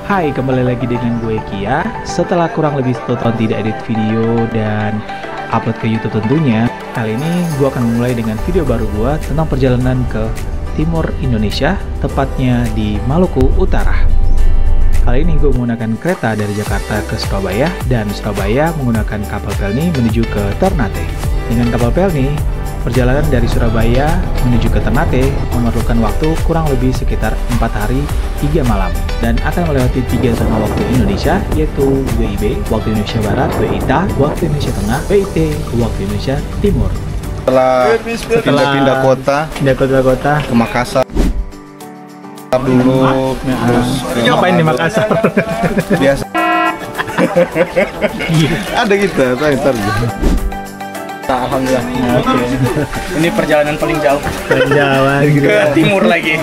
Hai, kembali lagi dengan gue Kia. Setelah kurang lebih 1 tahun tidak edit video dan upload ke YouTube tentunya, kali ini gue akan memulai dengan video baru gue tentang perjalanan ke timur Indonesia, tepatnya di Maluku Utara. Kali ini gue menggunakan kereta dari Jakarta ke Surabaya, dan Surabaya menggunakan kapal Pelni menuju ke Ternate. Dengan kapal Pelni, perjalanan dari Surabaya menuju ke Ternate memerlukan waktu kurang lebih sekitar 4 hari 3 malam dan akan melewati 3 zona waktu Indonesia, yaitu WIB, waktu Indonesia Barat, WITA, waktu Indonesia Tengah, WIT, waktu Indonesia Timur. Setelah pindah kota ke Makassar dulu, terus Ngapain di Makassar? biasa ada gitu, ntar. Alhamdulillah. Ini perjalanan paling jauh Jawa ke timur lagi.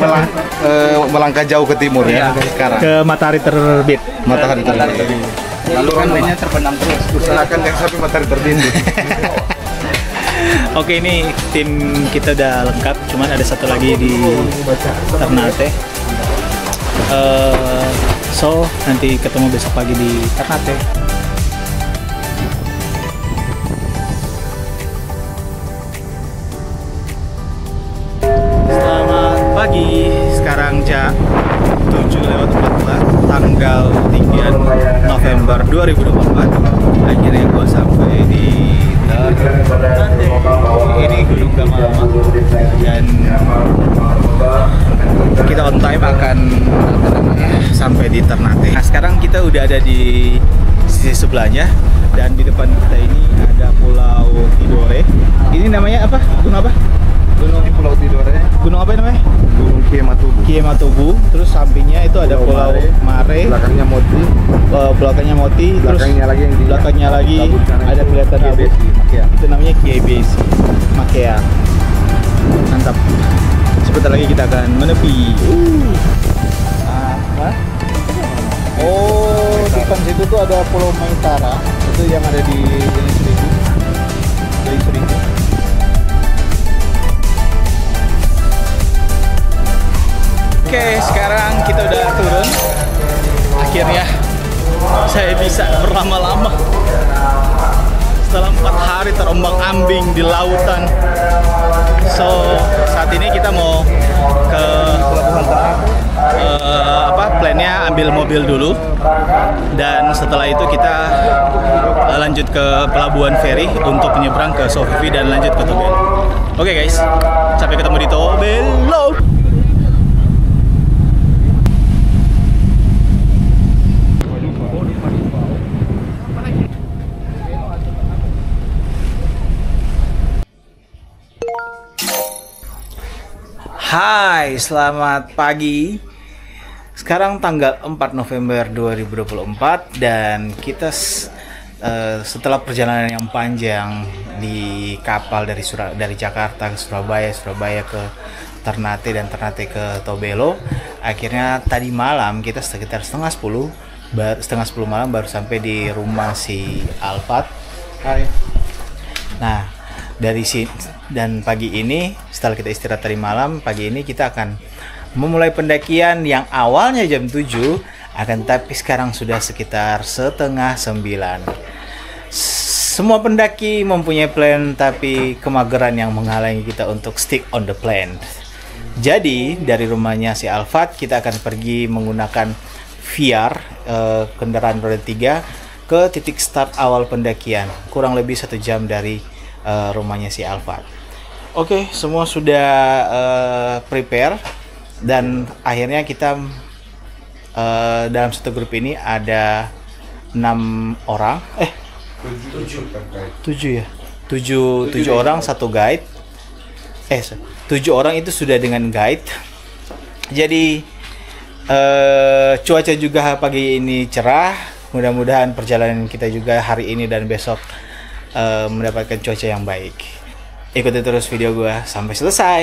Melangkah jauh ke timur ya sekarang. ke matahari terbit. Matahari terbit. Lalu kan lainnya terbenam terus. Usahakan yang sampai matahari terbit. Oke, ini tim kita udah lengkap, cuman ada satu lagi di Ternate. So nanti ketemu besok pagi di Ternate. Selamat pagi, sekarang jam 7:14 tanggal 3 November 2024. Akhirnya gue sampai di Ternate. Ini Gunung Gamalama dan kita on time akan sampai di Ternate. Nah, sekarang kita udah ada di sisi sebelahnya dan di depan kita ini ada Pulau Tidore. Ini namanya apa? Gunung apa? Gunung di Pulau Tidore. Gunung apa namanya? Gunung Kiematubu. Kiematubu. Terus sampingnya itu ada Pulau Mare. Belakangnya Moti. Belakangnya Moti. Belakangnya lagi yang di belakangnya lagi ada kelihatan abu. Itu namanya KBC Makea. Mantap. Sebentar lagi kita akan menepi. Apa? Oh, depan situ tuh ada Pulau Maitara. Itu yang ada di Seribu. Dari Seribu. Oke, sekarang kita udah turun. Akhirnya saya bisa berlama-lama setelah 4 hari terombang-ambing di lautan. So, saat ini kita mau ke plannya ambil mobil dulu, dan setelah itu kita lanjut ke pelabuhan feri untuk menyeberang ke Sofifi dan lanjut ke Tobelo. Oke guys, sampai ketemu di Tobelo. Hai, selamat pagi. Sekarang tanggal 4 November 2024 dan kita setelah perjalanan yang panjang di kapal dari Jakarta ke Surabaya ke Ternate dan Ternate ke Tobelo, akhirnya tadi malam kita sekitar setengah 10 malam baru sampai di rumah si Alfat. Hai. Nah, dari sini dan pagi ini setelah kita istirahat tadi malam, pagi ini kita akan memulai pendakian yang awalnya jam 7 akan tapi sekarang sudah sekitar setengah 9. Semua pendaki mempunyai plan, tapi kemageran yang menghalangi kita untuk stick on the plan. Jadi dari rumahnya si Alfat kita akan pergi menggunakan VR kendaraan roda 3 ke titik start awal pendakian, kurang lebih 1 jam dari rumahnya si Alfat. Oke, semua sudah prepare dan akhirnya kita dalam satu grup ini ada 6 orang. 7 ya. 7 orang, satu guide. 7 orang itu sudah dengan guide. Jadi cuaca juga pagi ini cerah. Mudah-mudahan perjalanan kita juga hari ini dan besok mendapatkan cuaca yang baik. Ikuti terus video gue sampai selesai.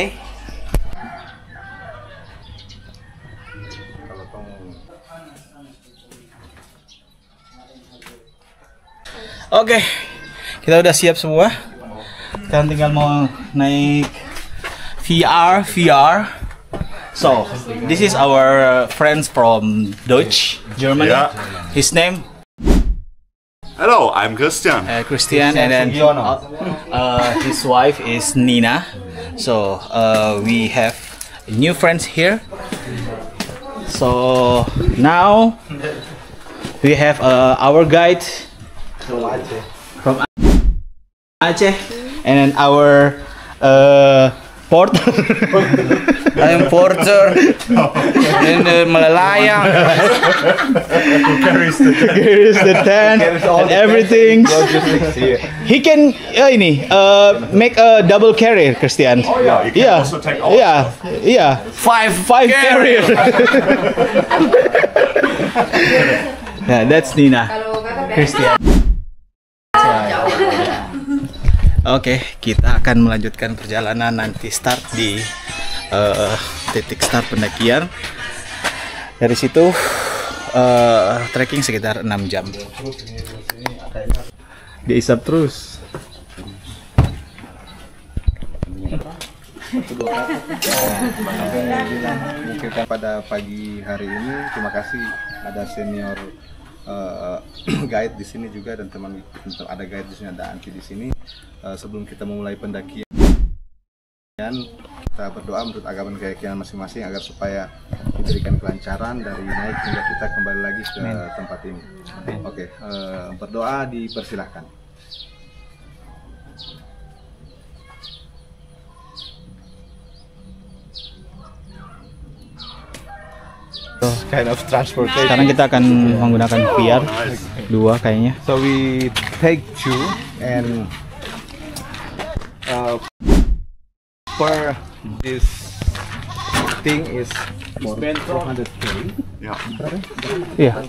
Oke, kita udah siap semua. Sekarang tinggal mau naik VR. So, this is our friends from Deutsch, Germany. Yeah. His name Hello, I'm Christian. Christian, and then his wife is Nina. So we have new friends here. So now we have our guide from Aceh, and then our porter. Ayam porter dan melelayang. Carries the tent and everything. He can make a double carrier, Christian. Oh yeah, you can also take all. Yeah. Five carrier. Yeah, that's Nina. Christian. Oke, kita akan melanjutkan perjalanan, nanti start di titik start pendakian. Dari situ trekking sekitar 6 jam. Diisap terus. Mungkin pada pagi hari ini terima kasih ada senior guide di sini juga, dan teman ada guide di sini, ada Anki di sini. Sebelum kita memulai pendakian, kita berdoa menurut agama dan keyakinan masing-masing agar supaya diberikan kelancaran dari naik hingga kita kembali lagi ke tempat ini. Oke, berdoa dipersilahkan. Kind of transportation. Sekarang kita akan menggunakan VR 2 kayaknya. So we take 2 and per this thing is 400K. Yeah. Iya.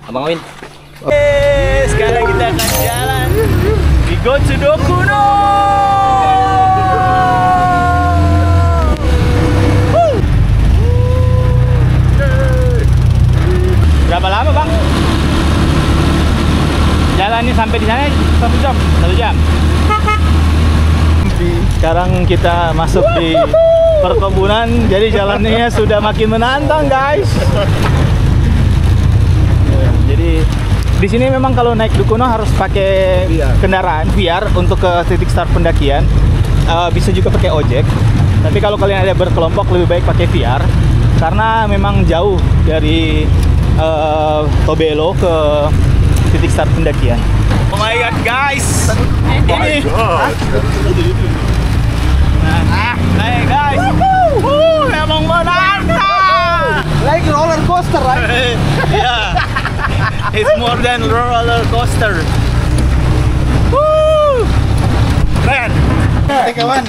Abang Win. Sekarang kita akan jalan. We go to Dokuno. Berapa lama, Bang? Jalannya sampai di sana 1 jam. 1 jam. Sekarang kita masuk di perkebunan, jadi jalannya sudah makin menantang, guys. Jadi di sini memang kalau naik Dukuno harus pakai kendaraan VR untuk ke titik start pendakian. Bisa juga pakai ojek. Tapi kalau kalian ada berkelompok lebih baik pakai VR karena memang jauh dari Tobelo ke titik start pendakian. Oh my god, guys! Ini. Hey guys! Memang menantang! Like roller coaster, right? Yeah. It's more than roller coaster. Woo! Keren. Kawan.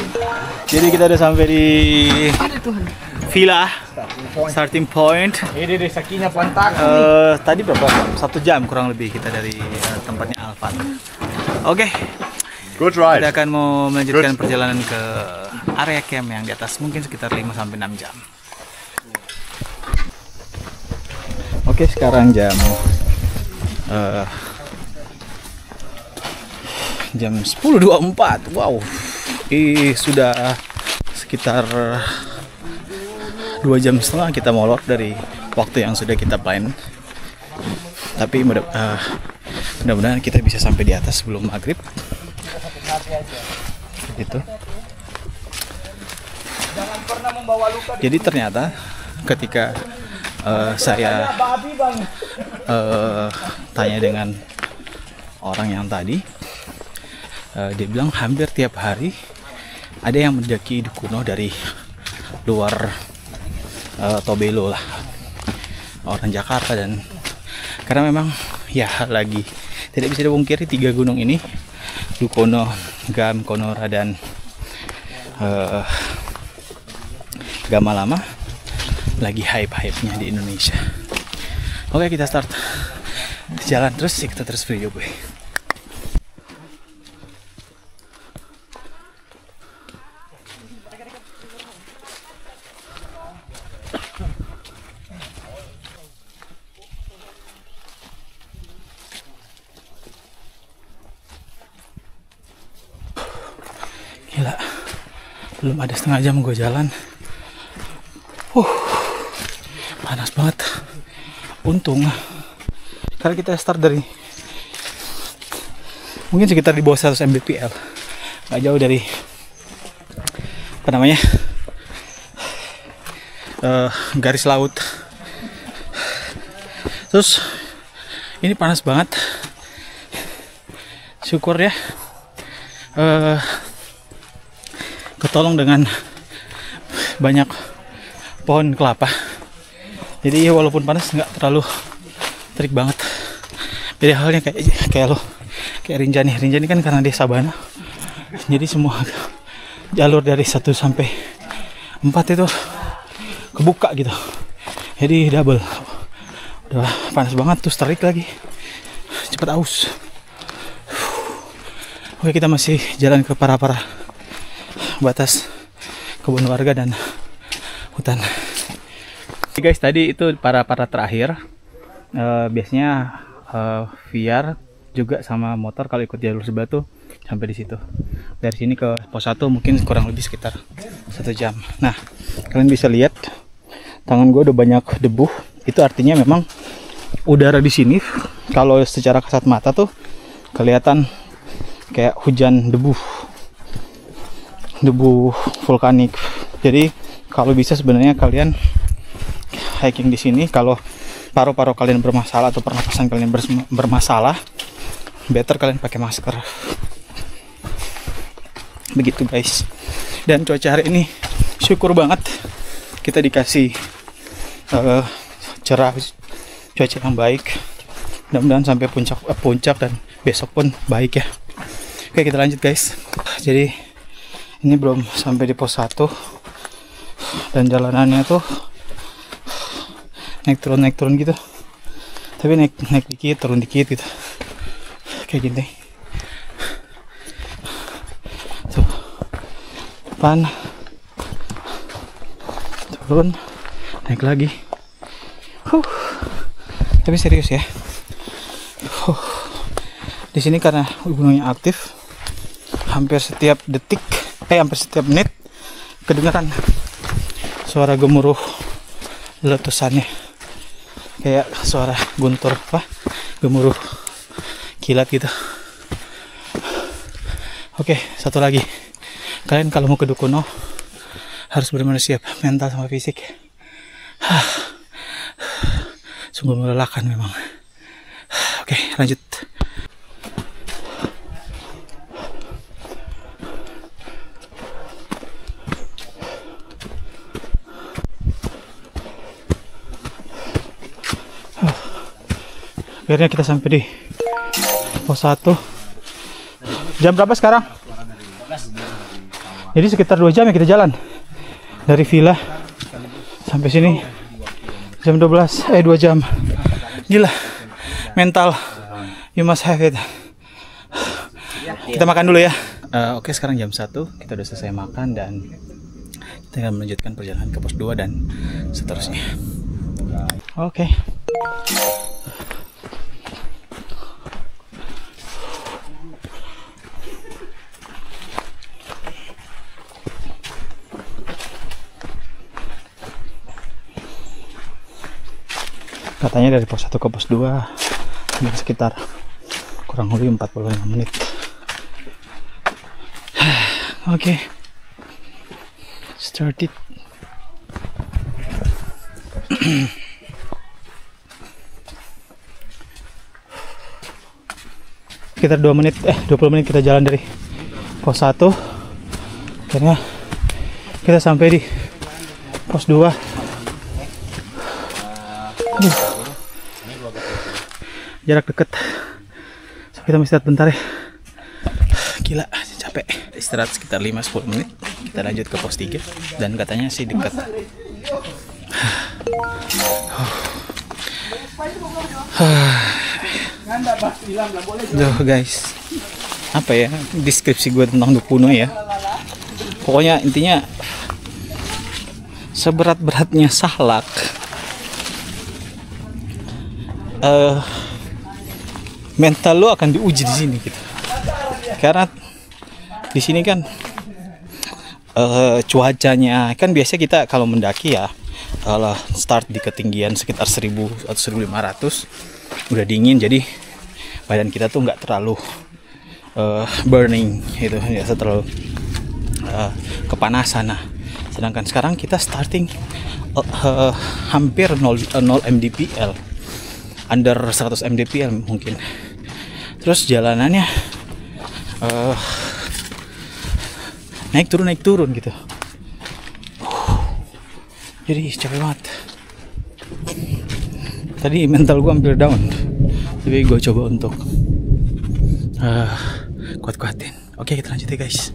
Jadi kita udah sampai di villa starting point. Ini deh sakinya pantak. Tadi berapa? 1 jam kurang lebih kita dari tempatnya Alfat. Oke, Good ride. kita akan mau melanjutkan perjalanan ke area camp yang di atas, mungkin sekitar 5 sampai 6 jam. Oke, sekarang jam 10.24. Wow, sudah sekitar 2 jam setengah kita molor dari waktu yang sudah kita plan. Tapi mudah-mudahan kita bisa sampai di atas sebelum maghrib. Gitu. Jadi ternyata ketika saya tanya dengan orang yang tadi, dia bilang hampir tiap hari ada yang mendaki Dukuno dari luar Tobelo lah, orang Jakarta. Dan karena memang ya lagi tidak bisa dipungkiri 3 gunung ini, Dukuno, Gam, Konora, dan Gamalama lagi hype-hypenya di Indonesia. Oke, kita start jalan terus, kita terus video gue. Gila, belum ada setengah jam gue jalan. panas banget. Untung karena kita start dari mungkin sekitar di bawah 100 mdpl, nggak jauh dari apa namanya garis laut. Terus ini panas banget, syukur ya ketolong dengan banyak pohon kelapa. Jadi walaupun panas nggak terlalu terik banget. Beda halnya kayak Rinjani kan karena dia sabana. Jadi semua jalur dari 1 sampai 4 itu kebuka gitu. Jadi double. Udah panas banget terus terik lagi. Cepat aus. Oke, kita masih jalan ke para batas kebun warga dan hutan. Guys, tadi itu para terakhir. Biasanya VR juga sama motor kalau ikut jalur sebelah tuh sampai di situ. Dari sini ke pos 1 mungkin kurang lebih sekitar 1 jam. Nah, kalian bisa lihat tangan gue udah banyak debu. Itu artinya memang udara di sini kalau secara kasat mata tuh kelihatan kayak hujan debu vulkanik. Jadi kalau bisa sebenarnya kalian hiking di sini, kalau paru-paru kalian bermasalah atau pernapasan kalian bermasalah, better kalian pakai masker. Begitu guys. Dan cuaca hari ini syukur banget kita dikasih cerah, cuaca yang baik. Mudah-mudahan sampai puncak dan besok pun baik ya. Oke, kita lanjut guys. Jadi ini belum sampai di pos 1 dan jalanannya tuh naik turun gitu, tapi naik dikit turun dikit gitu, kayak gini tuh, depan turun naik lagi. Tapi serius ya, di sini karena gunungnya aktif, hampir setiap detik hampir setiap menit kedengaran suara gemuruh letusannya, kayak suara guntur gemuruh kilat gitu. Oke, satu lagi, kalian kalau mau ke Dukuno harus benar-benar siap mental sama fisik. Sungguh melelahkan memang. Oke, lanjut. Akhirnya kita sampai di pos 1. Jam berapa sekarang? Jadi sekitar 2 jam ya kita jalan dari villa sampai sini. Jam 2 jam. Gila, mental you must have it. Kita makan dulu ya. Oke, sekarang jam 1, kita udah selesai makan dan kita akan melanjutkan perjalanan ke pos 2 dan seterusnya. Oke. Katanya dari pos 1 ke pos 2 sekitar kurang lebih 45 menit. Oke, start it. Sekitar 20 menit kita jalan dari pos 1. Akhirnya kita sampai di pos 2. Jarak deket, so kita mesti istirahat bentar ya. Gila, capek. Istirahat sekitar 5-10 menit. Kita lanjut ke pos 3 dan katanya sih dekat. Duh guys, apa ya deskripsi gue tentang Dukuno ya. Pokoknya intinya seberat-beratnya Sahlak, mental lo akan diuji di sini gitu. Karena di sini kan cuacanya kan biasanya kita kalau mendaki ya start di ketinggian sekitar 1000 atau 1500, udah dingin, jadi badan kita tuh nggak terlalu burning gitu, nggak terlalu kepanasan. Nah, sedangkan sekarang kita starting hampir 0 mdpl, under 100 mdpl mungkin. Terus jalanannya naik turun gitu. Jadi capek banget. Tadi mental gue hampir down, tapi gue coba untuk kuat-kuatin. Oke, kita lanjut ya guys.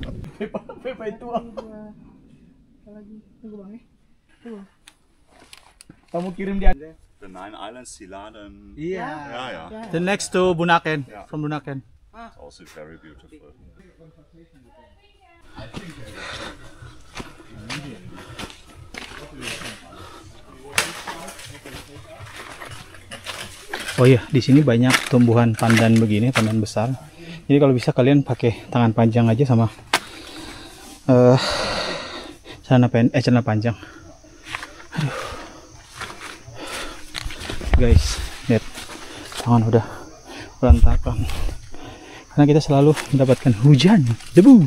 Kamu kirim dia. The 9 islands, Siladen. Iya. Yeah. The next to Bunaken, from Bunaken. It's also very beautiful. Oh iya, di sini banyak tumbuhan pandan begini, pandan besar. Jadi kalau bisa kalian pakai tangan panjang aja sama celana panjang. Aduh. Guys, lihat, tangan udah berantakan. Karena kita selalu mendapatkan hujan, debu.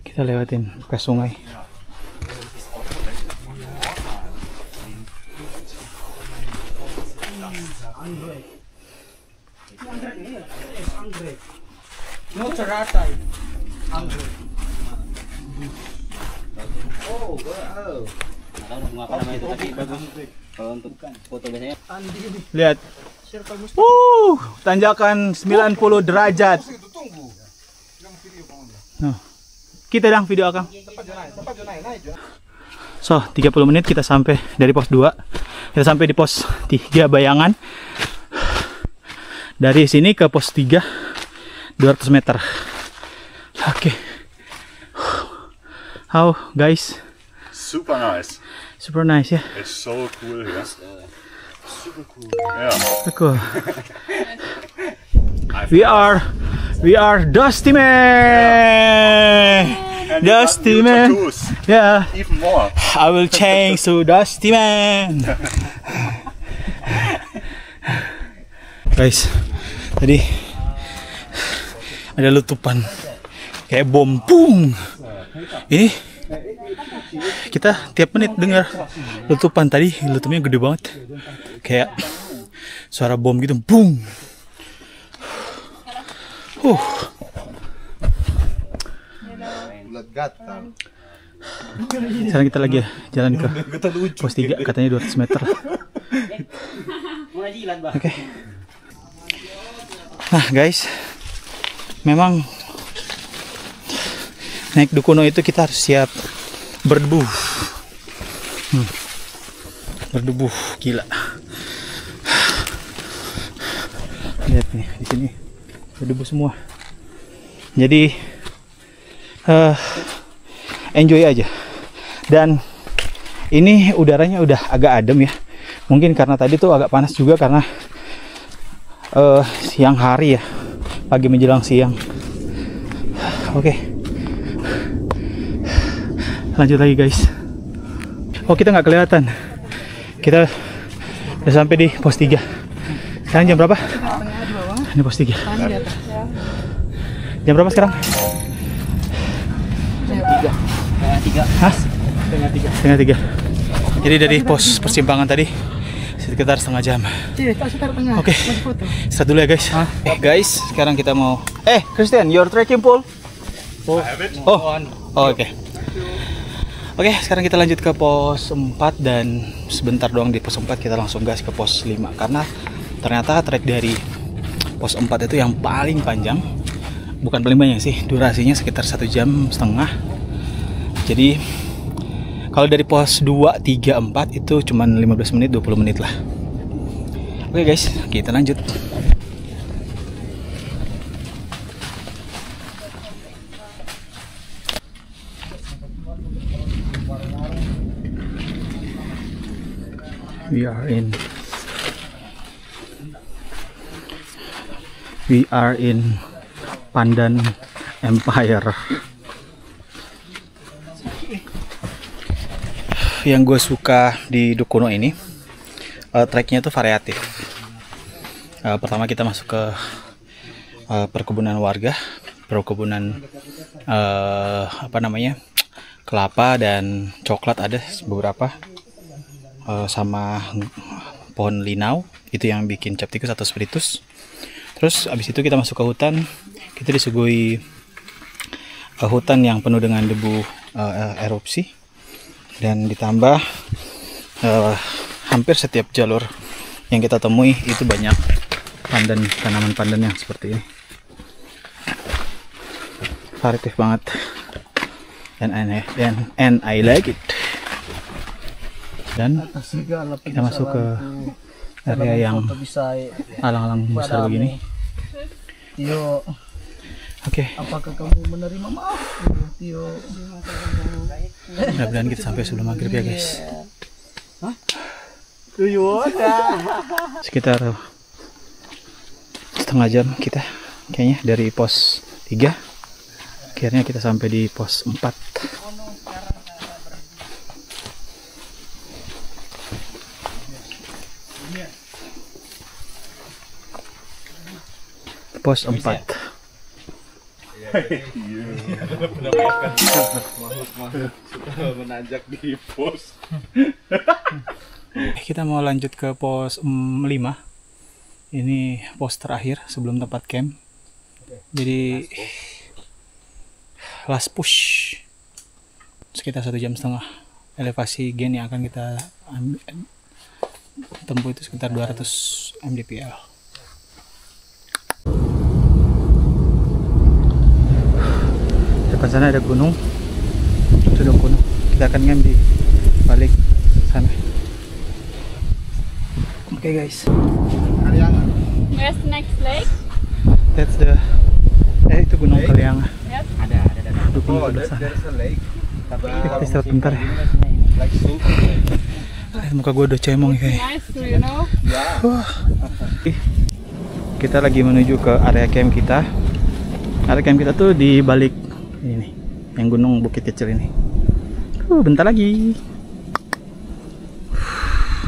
Kita lewatin bekas sungai. Lihat. Tanjakan 90 derajat. Nah, kita dang video Akang. So, 30 menit kita sampai dari pos 2. Kita sampai di pos 3 Bayangan. Dari sini ke pos 3 200 meter. Oke. How guys? Super nice. Super nice ya. It's so cool here. Super cool. Yeah. Cool. We are Dusty Man. And Dusty you got Man. new tattoos, Yeah. even more. I will change to Dusty Man. Guys, tadi ada letupan kayak bom, pung. Ini kita tiap menit dengar letupan. Tadi letupannya gede banget, kayak suara bom gitu, bung. Sekarang kita lagi jalan ke pos 3, katanya 200 meter. Oke. Nah guys, memang naik Dukuno itu kita harus siap berdebu. Berdebu gila. Lihat nih, di sini berdebu semua. Jadi enjoy aja. Dan ini udaranya udah agak adem ya. Mungkin karena tadi tuh agak panas juga karena siang hari ya, pagi menjelang siang. Oke. Lanjut lagi guys. Oh, kita nggak kelihatan. Kita udah sampai di pos 3. Sekarang jam berapa? Ini pos 3. Jam berapa sekarang? Hah? Setengah tiga. Jadi dari pos persimpangan tadi sekitar setengah jam. Oke, istirahat dulu ya guys. Guys, sekarang kita mau Christian, your trekking pole? Oke. Oke, sekarang kita lanjut ke pos 4 dan sebentar doang di pos 4 kita langsung gas ke pos 5 karena ternyata trek dari pos 4 itu yang paling panjang. Bukan paling banyak sih, durasinya sekitar 1,5 jam. Jadi kalau dari pos 2, 3, 4 itu cuman 15 menit, 20 menit lah. Oke guys, kita lanjut. We are in We are in Pandan Empire. Yang gue suka di Dukuno ini, treknya tuh variatif. Pertama kita masuk ke perkebunan warga, perkebunan kelapa dan coklat ada beberapa, sama pohon linau itu yang bikin Capticus atau spiritus. Terus abis itu kita masuk ke hutan, kita disuguhi hutan yang penuh dengan debu erupsi, dan ditambah hampir setiap jalur yang kita temui itu banyak pandan, tanaman pandan yang seperti ini. Variatif banget, and I like it. Dan kita masuk ke area yang alang-alang besar begini. Tio, Oke, apakah kamu menerima maaf? Tio, mudah-mudahan kita sampai sebelum maghrib ya guys. Sekitar setengah jam kita kayaknya dari pos 3. Akhirnya kita sampai di pos 4. Pos 4. Menanjak di pos. Kita mau lanjut ke pos 5. Ini pos terakhir sebelum tempat camp. Jadi last push. Sekitar 1,5 jam. Elevasi gain yang akan kita tempuh itu sekitar 200 mdpl. Depan sana ada gunung, itu udah gunung. Kita akan ngam di balik sana. Oke guys, Where's the next lake? that's the itu gunung Kalianga. Yep. Ada. Dukung Oh, ke there's sana. a lake. Tapi Kita istirahat bentar ya. like soup. Muka gue udah cemong ya kayaknya. Nice, do you know? Kita lagi menuju ke area camp kita. Area camp kita tuh di balik ini nih, yang gunung bukit kecil ini. Bentar lagi.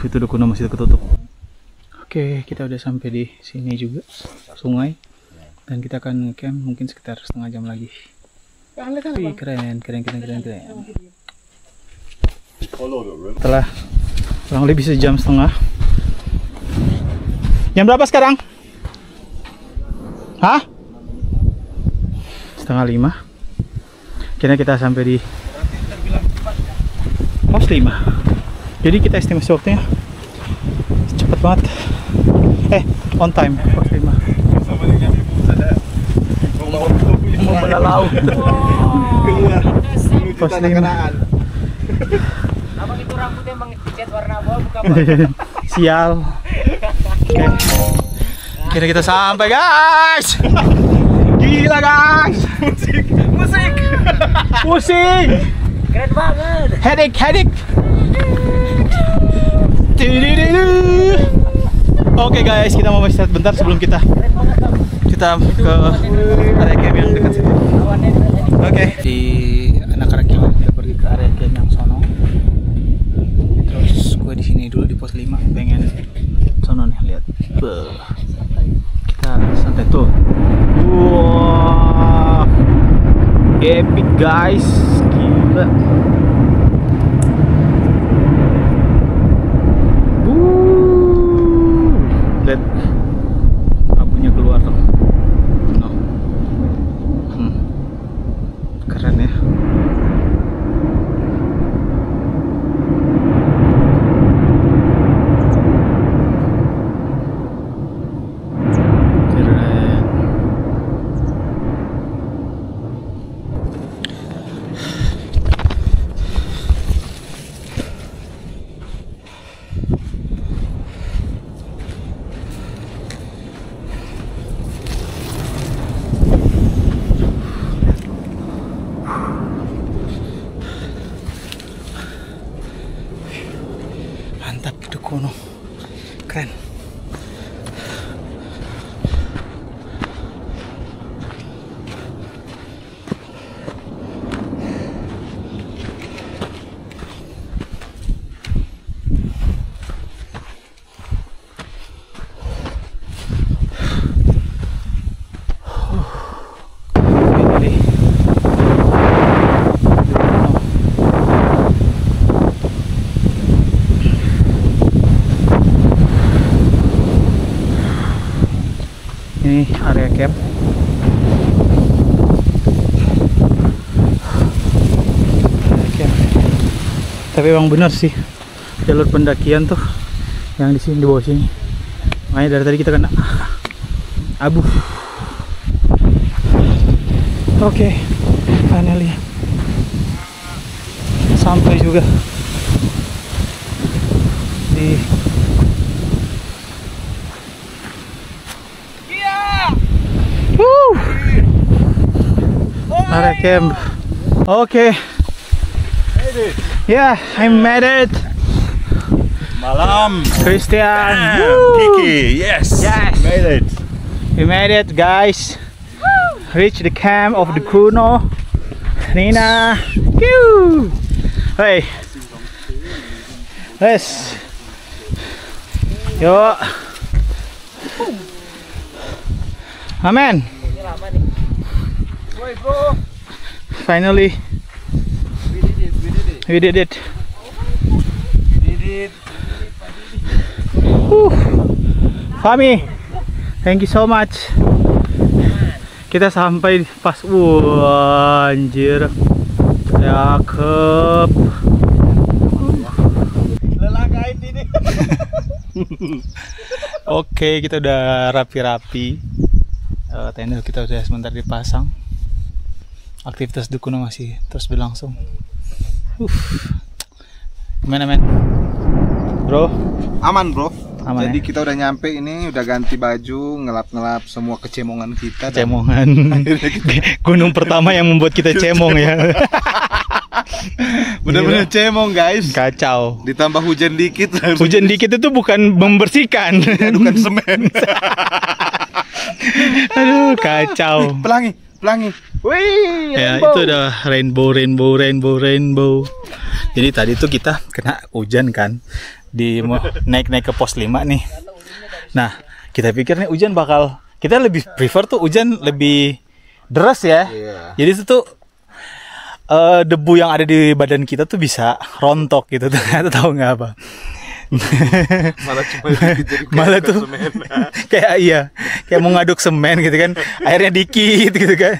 Itu Dukuno masih ketutup. Oke, kita udah sampai di sini juga, sungai. Dan kita akan camp mungkin sekitar setengah jam lagi. Wih, keren. Setelah kurang lebih sejam setengah. Jam berapa sekarang? Hah? 4:30. Kira kita sampai di pos 5. Jadi kita estimasi waktunya cepet banget. On time pos 5. Mau melalau. Keluar. Pos 5. Abang itu rambutnya emang dicat warna apa bukan? Sial. Oke. Kira kita sampai guys. Gila guys. Musik. Keren banget. Headache. Oke guys, kita mau istirahat bentar sebelum kita ke area camp yang dekat situ. Oke. Di anak-anak kita pergi ke area camp yang sono. Terus gue di sini dulu di pos 5 pengen sono nih lihat. Kita santai tuh. Wow. Epic guys, gila. Lihat abunya keluar tuh. No. Keren ya. Mantap Dukuno, keren. Ini area camp. Tapi emang benar sih jalur pendakian tuh yang di sini, di bawah sini. Makanya dari tadi kita kena abu. Oke, finally sampai juga di area camp. Oke. Yeah, I made it. Malam. Christian. Kiki, yes. Yes. Made it. We made it, guys. Reach the camp of the Kuno. Nina. Woo. Hey. Let's. Yo. Amen. Finally. We did it. Fami, thank you so much. Kita sampai pas, anjir, cakep. Oke, kita udah rapi-rapi. Tenda kita udah sebentar dipasang. Aktivitas di Kuno masih terus berlangsung. Gimana men? Bro? Aman bro. Aman, Jadi ya? kita udah nyampe ini, udah ganti baju, ngelap-ngelap semua kecemongan kita. Cemongan. Gunung pertama yang membuat kita cemong ya. Bener-bener cemong guys. Kacau. Ditambah hujan dikit. Hujan dikit itu bukan membersihkan. Adukan semen. Aduh, kacau. Pelangi, pelangi. Wih, Ya, rainbow. itu udah rainbow. Jadi tadi tuh kita kena hujan kan. Mau naik-naik ke pos 5 nih. Nah, kita pikir nih hujan bakal, kita lebih prefer tuh hujan lebih deras ya. Iya. Jadi itu tuh debu yang ada di badan kita tuh bisa rontok gitu. Ternyata tahu nggak apa? Malah cuma dikit jadi Malah tuh semen. kayak mau ngaduk semen gitu kan, airnya dikit gitu kan.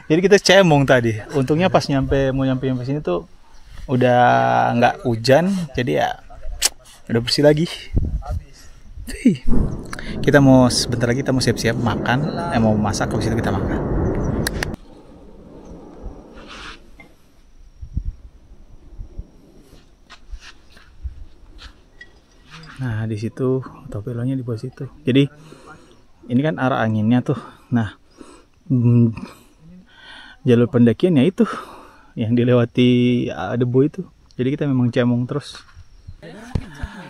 Jadi kita cemong tadi. Untungnya pas mau nyampe sini tuh udah nggak hujan, jadi ya udah bersih lagi. Kita mau sebentar lagi kita mau siap-siap makan, mau masak, habis itu kita makan. Nah, di situ topelonya di bawah situ. Jadi ini kan arah anginnya tuh. Nah, jalur pendakiannya itu yang dilewati debu itu. Jadi kita memang cemong terus.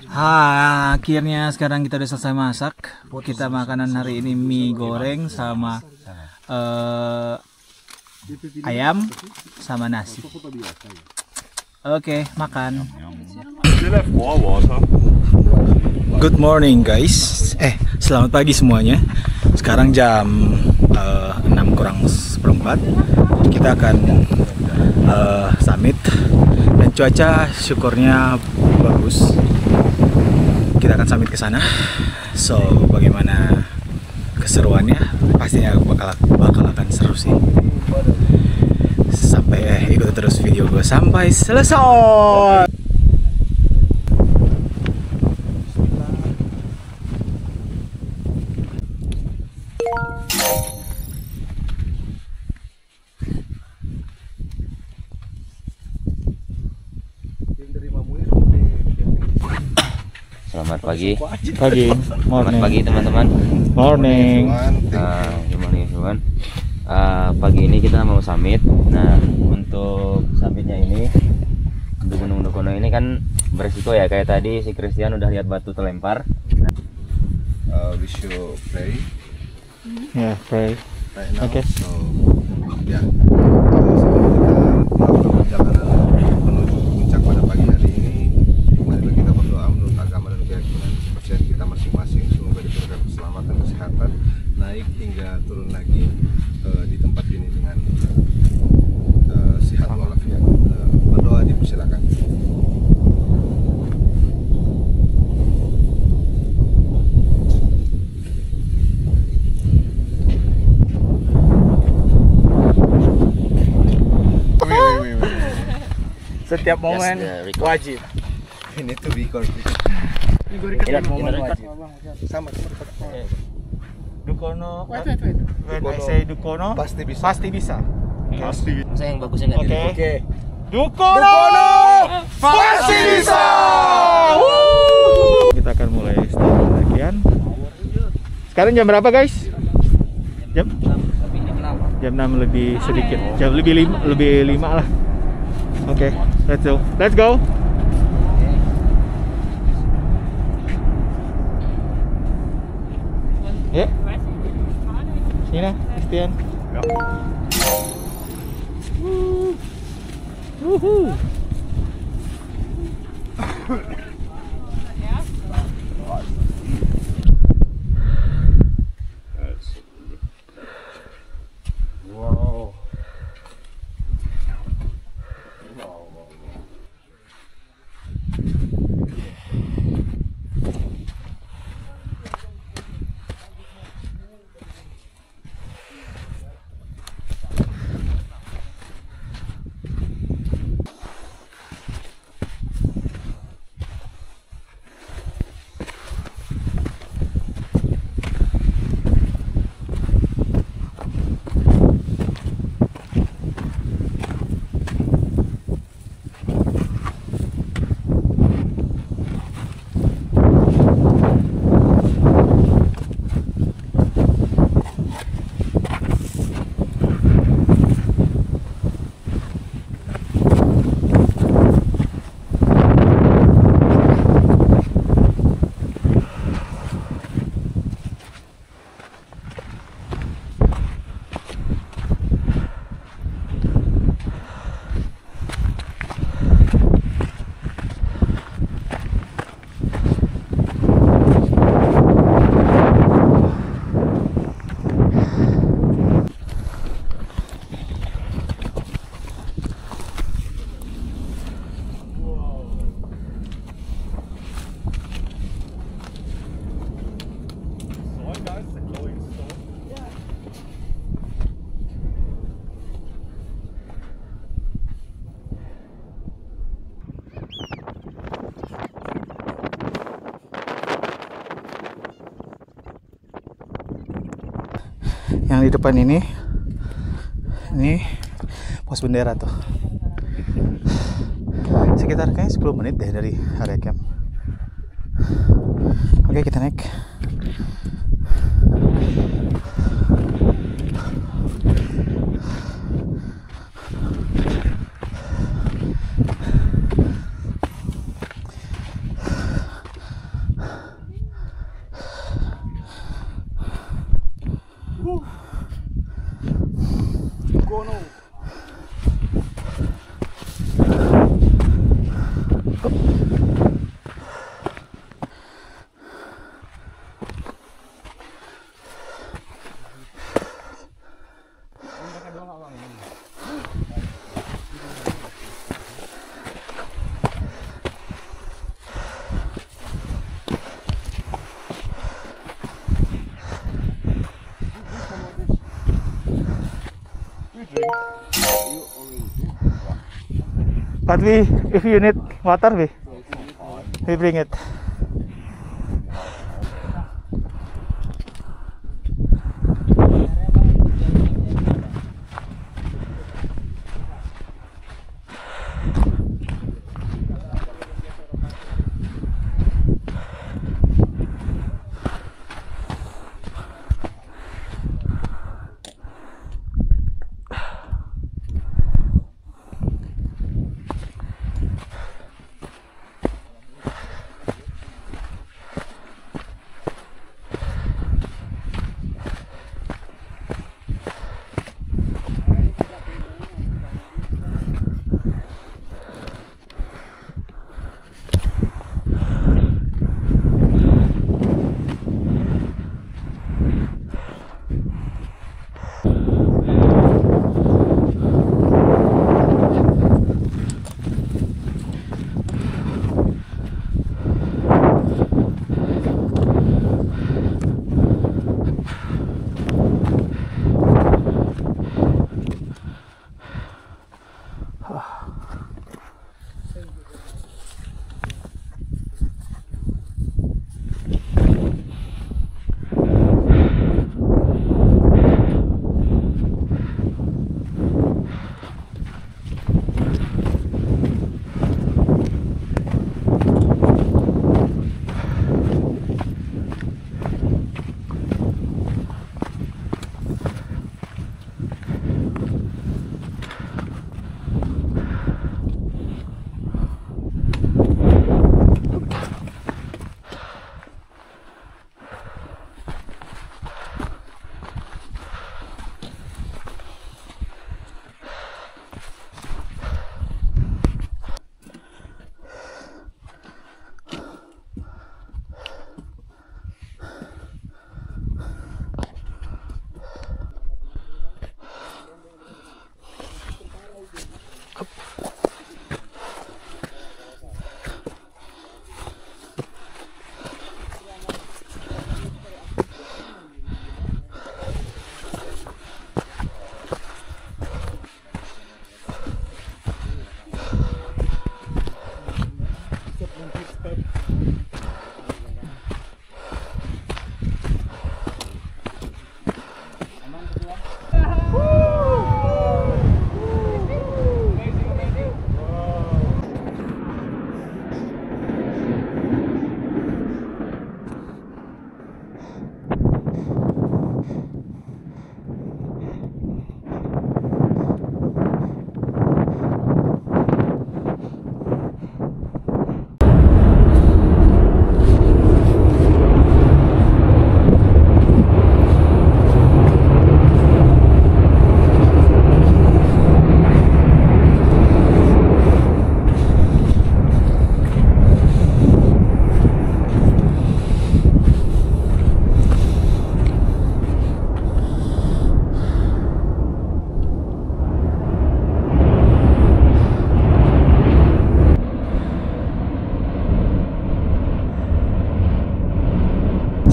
Akhirnya sekarang kita udah selesai masak. Kita makanan hari ini mie goreng sama ayam sama nasi. Oke, makan. Good morning guys. Selamat pagi semuanya. Sekarang jam 6:04. Kita akan summit dan cuaca syukurnya bagus. Kita akan summit ke sana. So, bagaimana keseruannya? Pastinya bakal akan seru sih. Sampai ikuti terus video gue sampai selesai. Selamat pagi. Morning. Selamat pagi teman-teman. Morning. Good morning everyone. Pagi ini kita mau summit. Nah, untuk summitnya ini di Gunung Dukono ini kan beresiko ya, kayak tadi si Christian udah lihat batu terlempar. We should pray Yeah, pray. right now. Okay. So, ya. Sebelum kita melakukan perjalanan menuju puncak pada pagi hari ini, marilah kita berdoa menurut agama dan keyakinan kepercayaan kita masing-masing. Semoga diberikan keselamatan, kesehatan, naik hingga turun lagi di tempat ini dengan sehat walafiat. Berdoa dipersilakan. setiap momen the record. wajib. Ini tuh record. Setiap momen wajib. Sama. Dukono. Wait. When I say Dukono, Pasti bisa. Pasti bisa. Pasti. Masa yang bagusnya nggak Oke. di Dukono pasti bisa. Kita akan mulai start pendakian. Sekarang jam berapa guys? Jam 6 lebih sedikit. Jam lebih 5 lah. Oke, let's go. Ya. Sini, Christian. Woohoo. Wow. Yang di depan ini pos bendera tuh. Sekitar kayaknya 10 menit deh dari area camp. Oke, kita naik. But if you need water, we bring it.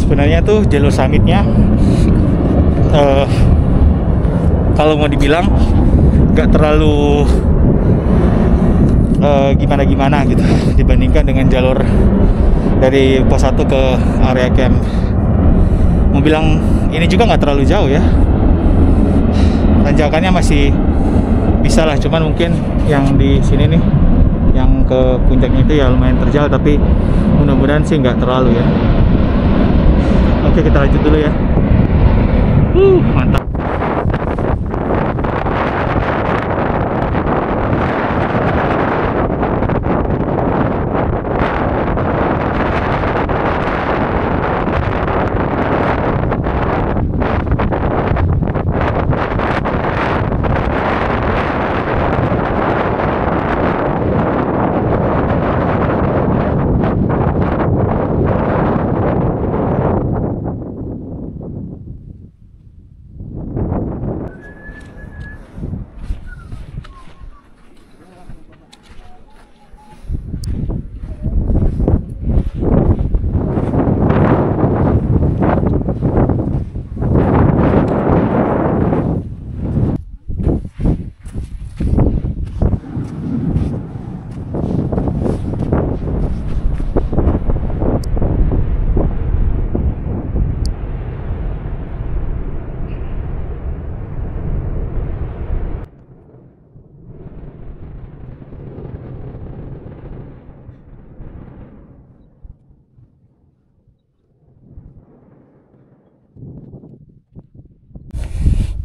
Sebenarnya tuh jalur summitnya kalau mau dibilang nggak terlalu gimana-gimana gitu dibandingkan dengan jalur dari pos 1 ke area camp. Mau bilang ini juga nggak terlalu jauh ya, tanjakannya masih bisa lah, cuman mungkin yang di sini nih yang ke puncaknya itu ya lumayan terjal, tapi mudah-mudahan sih nggak terlalu ya. Oke, kita lanjut dulu ya. Mantap.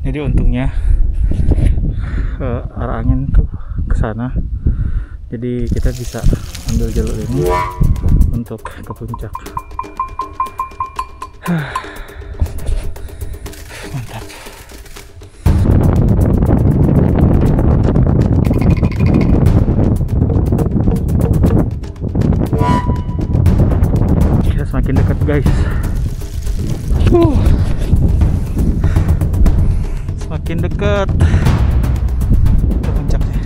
Jadi untungnya arah angin tuh ke sana, jadi kita bisa ambil jalur ini untuk ke puncak. Mantap. Kita semakin dekat guys. Semakin dekat ke puncaknya.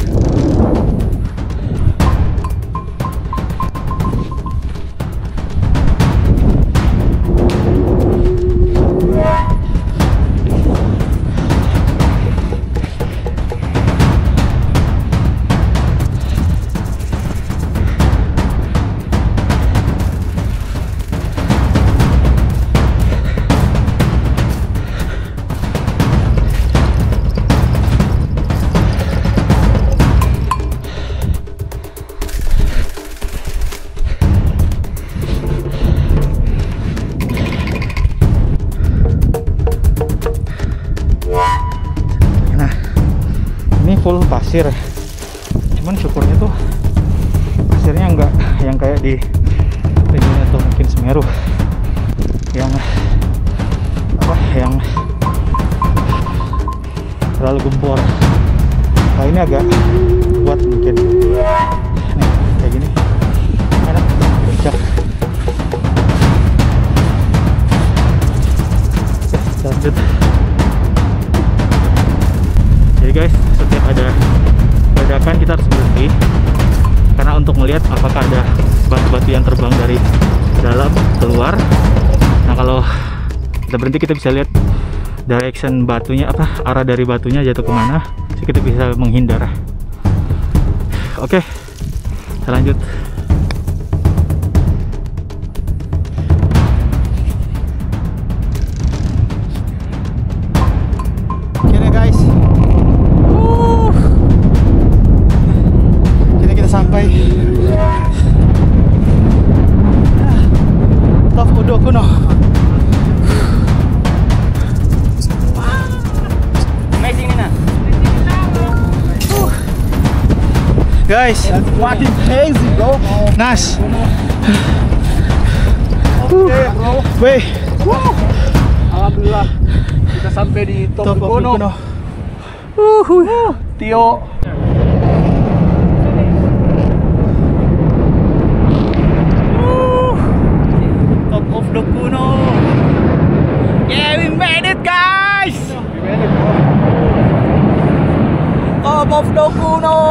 Full pasir, cuman syukurnya tuh pasirnya enggak yang kayak di Rinjani atau mungkin Semeru yang yang terlalu gempor. Nah ini agak kuat mungkin. Nih kayak gini enak puncak. Oke, lanjut. Jadi guys, setiap ada ledakan kita harus berhenti karena untuk melihat apakah ada batu-batu yang terbang dari dalam keluar. Nah kalau kita berhenti kita bisa lihat direction batunya, arah dari batunya jatuh kemana, jadi kita bisa menghindar. Oke, kita lanjut. guys. That's fucking crazy, bro. Nas. Okay, bro. Weh, Alhamdulillah kita sampai di Top Dukono. Tio. Top of Dukono. Yeah, we made it, guys. Top of Dukono.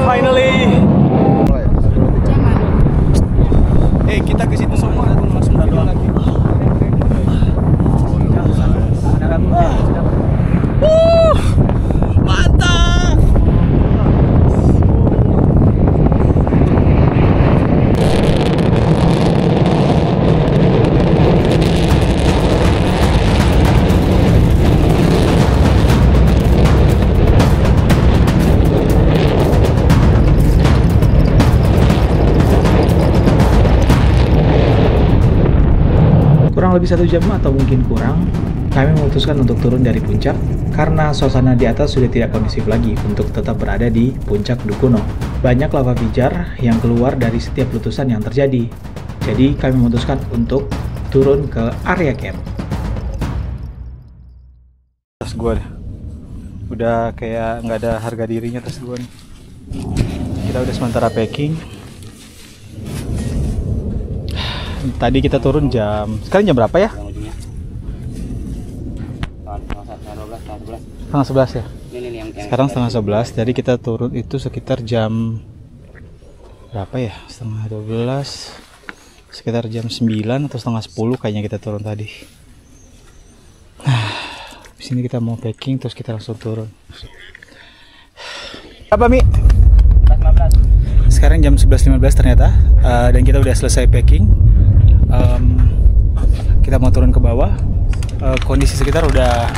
Finally. Kita ke situ semua langsung doang lagi. Mantap. Kurang lebih 1 jam atau mungkin kurang, kami memutuskan untuk turun dari puncak karena suasana di atas sudah tidak kondusif lagi untuk tetap berada di puncak Dukono. Banyak lava pijar yang keluar dari setiap letusan yang terjadi. Jadi kami memutuskan untuk turun ke area camp. Tas gua udah kayak nggak ada harga dirinya tas gua nih. Kita udah sementara packing. Tadi kita turun sekarang jam berapa ya? Setengah 11 ya? Sekarang setengah 11, jadi kita turun itu sekitar jam berapa ya? Setengah 12, sekitar jam 9 atau setengah 10 kayaknya kita turun tadi. Di sini kita mau packing terus kita langsung turun. Apa Mi? Sekarang jam 11.15 ternyata, dan kita udah selesai packing. Kita mau turun ke bawah. Kondisi sekitar udah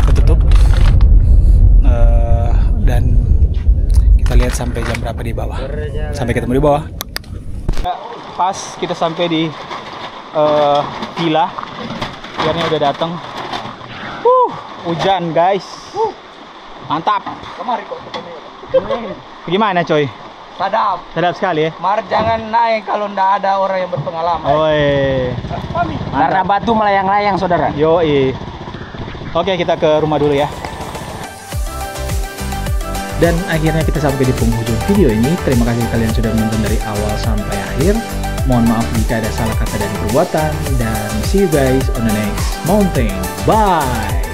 ketutup, dan kita lihat sampai jam berapa di bawah. Sampai ketemu di bawah. Pas kita sampai di villa, airnya udah datang. Hujan guys, mantap. Gimana coy? Sadap. Sedap sekali ya. Mar jangan naik kalau ndak ada orang yang berpengalaman. Oi. Karena batu melayang-layang, saudara. Yoi. Oke, kita ke rumah dulu ya. Dan akhirnya kita sampai di penghujung video ini. Terima kasih kalian sudah menonton dari awal sampai akhir. Mohon maaf jika ada salah kata dan perbuatan. Dan see you guys on the next mountain. Bye.